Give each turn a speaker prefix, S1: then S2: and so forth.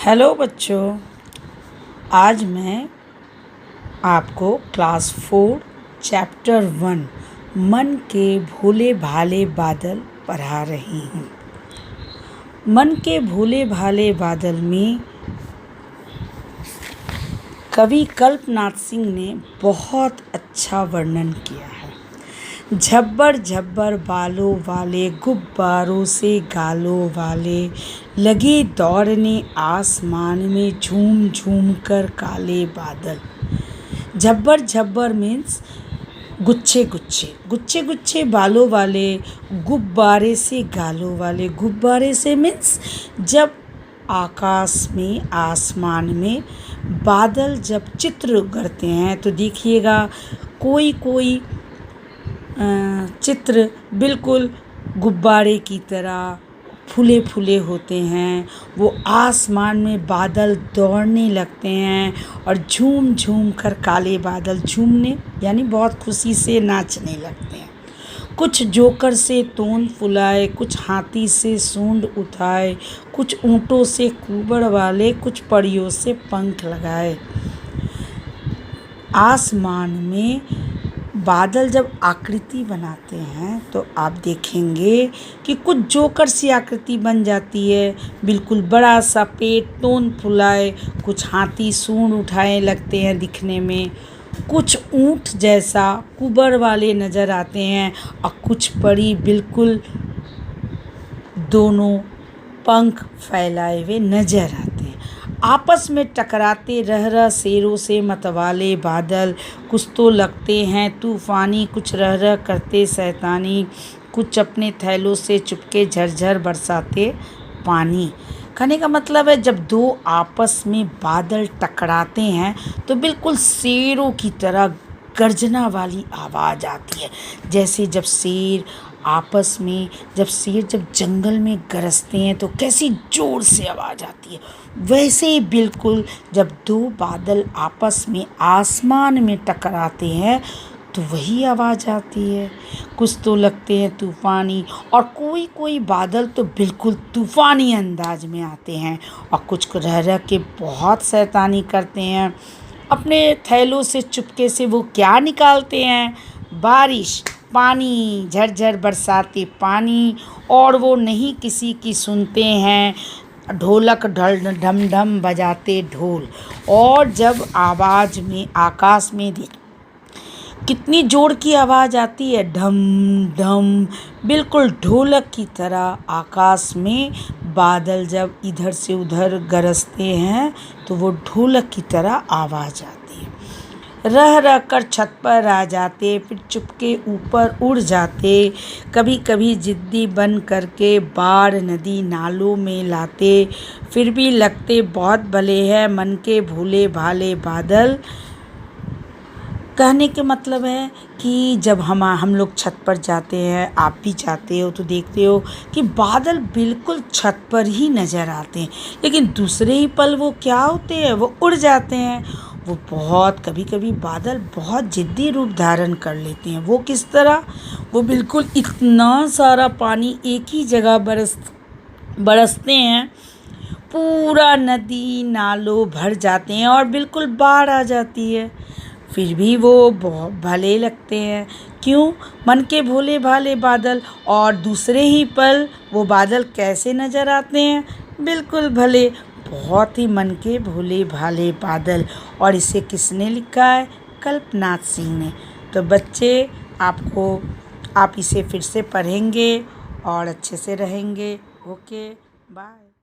S1: Hello बच्चों, आज मैं आपको क्लास 4 चैप्टर 1 मन के भोले भाले बादल पढ़ा रही हूँ। मन के भोले भाले बादल में कवि कल्पनाथ सिंह ने बहुत अच्छा वर्णन किया है। झब्बर झब्बर बालों वाले, गुब्बारों से गालों वाले, लगे दौड़ने आसमान में, झूम झूम कर काले बादल। झब्बर झब्बर मीन्स गुच्छे गुच्छे, गुच्छे गुच्छे बालों वाले, गुब्बारे से गालों वाले। गुब्बारे से मीन्स जब आकाश में, आसमान में बादल जब चित्र करते हैं तो देखिएगा कोई कोई चित्र बिल्कुल गुब्बारे की तरह फूले फूले होते हैं। वो आसमान में बादल दौड़ने लगते हैं और झूम झूम कर काले बादल झूमने यानी बहुत खुशी से नाचने लगते हैं। कुछ जोकर से तोंद फुलाए, कुछ हाथी से सूंड उठाए, कुछ ऊँटों से कुबड़ वाले, कुछ परियों से पंख लगाए। आसमान में बादल जब आकृति बनाते हैं तो आप देखेंगे कि कुछ जोकर सी आकृति बन जाती है, बिल्कुल बड़ा सा पेट, तोंद फुलाए, कुछ हाथी सूंड उठाए लगते हैं दिखने में, कुछ ऊँट जैसा कुबड़ वाले नज़र आते हैं और कुछ परी बिल्कुल दोनों पंख फैलाए हुए नज़र आते हैं। आपस में टकराते रह रह शेरों से मतवाले बादल, कुछ तो लगते हैं तूफ़ानी, कुछ रह रह करते शैतानी, कुछ अपने थैलों से चुपके झरझर बरसाते पानी। कहने का मतलब है जब दो आपस में बादल टकराते हैं तो बिल्कुल शेरों की तरह गर्जना वाली आवाज़ आती है। जैसे जब शेर आपस में, जब जंगल में गरजते हैं तो कैसी ज़ोर से आवाज़ आती है, वैसे ही बिल्कुल जब दो बादल आपस में आसमान में टकराते हैं तो वही आवाज़ आती है। कुछ तो लगते हैं तूफ़ानी और कोई कोई बादल तो बिल्कुल तूफ़ानी अंदाज में आते हैं और कुछ रह रह के बहुत शैतानी करते हैं। अपने थैलों से चुपके से वो क्या निकालते हैं? बारिश, पानी, झरझर बरसाते पानी, और वो नहीं किसी की सुनते हैं। ढोलक ढम ढम बजाते ढोल, और जब आवाज़ में आकाश में कितनी जोर की आवाज़ आती है, ढम ढम, बिल्कुल ढोलक की तरह आकाश में बादल जब इधर से उधर गरजते हैं तो वो ढोलक की तरह आवाज़ आती है। रह रह कर छत पर आ जाते, फिर चुपके ऊपर उड़ जाते, कभी कभी जिद्दी बन करके बाढ़ नदी नालों में लाते, फिर भी लगते बहुत भले हैं मन के भोले भाले बादल। कहने के मतलब है कि जब हम लोग छत पर जाते हैं, आप भी जाते हो तो देखते हो कि बादल बिल्कुल छत पर ही नज़र आते हैं, लेकिन दूसरे ही पल वो क्या होते हैं, वो उड़ जाते हैं। वो बहुत कभी कभी बादल बहुत जिद्दी रूप धारण कर लेते हैं। वो किस तरह? वो बिल्कुल इतना सारा पानी एक ही जगह बरसते हैं, पूरा नदी नालों भर जाते हैं और बिल्कुल बाढ़ आ जाती है, फिर भी वो बहुत भले लगते हैं। क्यों? मन के भोले भाले बादल। और दूसरे ही पल वो बादल कैसे नज़र आते हैं? बिल्कुल भले, बहुत ही मन के भोले भाले बादल। और इसे किसने लिखा है? कल्पनाथ सिंह ने। तो बच्चे आप इसे फिर से पढ़ेंगे और अच्छे से रहेंगे। Okay, bye.